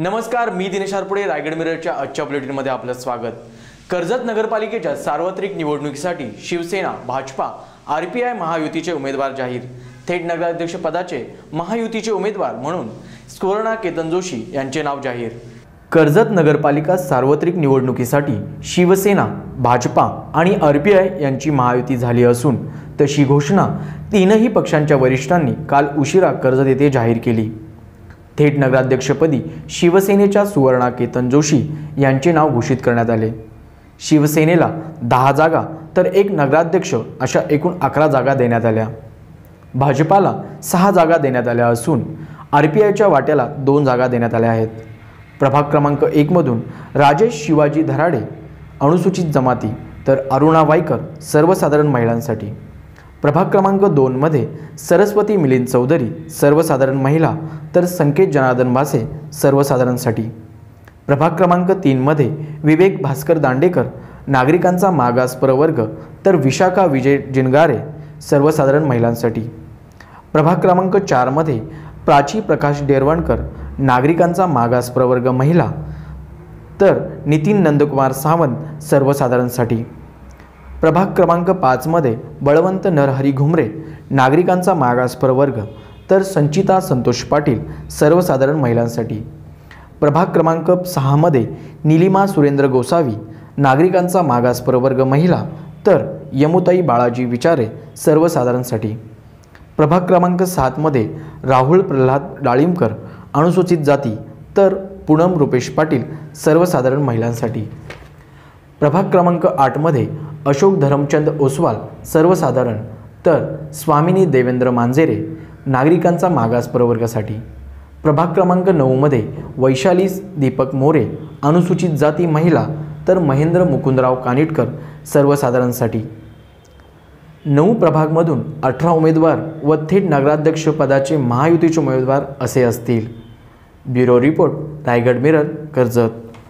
नमस्कार, मी दिनेश आरपुडे. रायगड मिररच्या आजच्या बुलेटिनमध्ये आपलं स्वागत. कर्जत नगरपालिकेच्या सार्वत्रिक निवडणुकीसाठी शिवसेना, भाजपा, आरपीआय महायुतीचे उमेदवार जाहीर. थेट नगराध्यक्ष पदाचे महायुतीचे उमेदवार म्हणून सुवर्णा केतन जोशी यांचे नाव जाहीर. कर्जत नगरपालिका सार्वत्रिक निवडणुकीसाठी शिवसेना, भाजपा आणि आरपीआय यांची महायुती झाली असून तशी घोषणा तीनही पक्षांच्या वरिष्ठांनी काल उशिरा कर्जत येथे जाहीर केली. थेट नगराध्यक्षपदी शिवसेनेच्या सुवर्णा केतन जोशी यांचे नाव घोषित करण्यात आले. शिवसेनेला 10 जागा तर 1 नगराध्यक्ष अशा एकूण 11 जागा देण्यात आल्या. भाजपाला 6 जागा देण्यात आल्या असून आरपीआयच्या वाट्याला 2 जागा देण्यात आल्या आहेत. प्रभाग क्रमांक 1 मधून राजेश शिवाजी धराडे अनुसूचित जमाती तर अरुणा वायकर सर्वसाधारण महिलांसाठी. प्रभाग क्रमांक 2 मध्ये सरस्वती मिलिंद चौधरी सर्वसाधारण महिला तर संकेत जनार्दन भासे सर्वसाधारणसाठी. प्रभाग क्रमांक 3 मध्ये विवेक भास्कर दांडेकर नागरिकांचा मागास प्रवर्ग तर विशाखा विजय जिनगारे सर्वसाधारण महिलांसाठी. प्रभाग क्रमांक 4 मध्ये प्राची प्रकाश डेरवणकर नागरिकांचा मागास प्रवर्ग महिला तर नितीन नंदकुमार सावंत सर्वसाधारणसाठी. प्रभाग क्रमांक 5 मध्ये बळवंत नरहरी घुमरे नागरिकांचा मागास प्रवर्ग तर संचिता संतोष पाटील सर्वसाधारण महिलांसाठी. प्रभाग क्रमांक 6 मध्ये निलिमा सुरेंद्र गोसावी नागरिकांचा मागास प्रवर्ग महिला तर यमुताई बाळाजी विचारे सर्वसाधारणसाठी. प्रभाग क्रमांक 7 मध्ये राहुल प्रल्हाद डाळिंबकर अनुसूचित जाती तर पूनम रुपेश पाटील सर्वसाधारण महिलांसाठी. प्रभाग क्रमांक 8 मध्ये अशोक धरमचंद ओसवाल सर्वसाधारण तर स्वामिनी देवेंद्र मांजेरे नागरिकांचा मागास प्रवर्गासाठी. प्रभाग क्रमांक 9 मध्ये वैशाली दीपक मोरे अनुसूचित जाती महिला तर महेंद्र मुकुंदराव कानिटकर सर्वसाधारणसाठी. 9 प्रभागमधून 18 उमेदवार व थेट नगराध्यक्ष पदाचे महायुतीचे उमेदवार असे असतील. Bureau report, Raigad mirror, Karjat.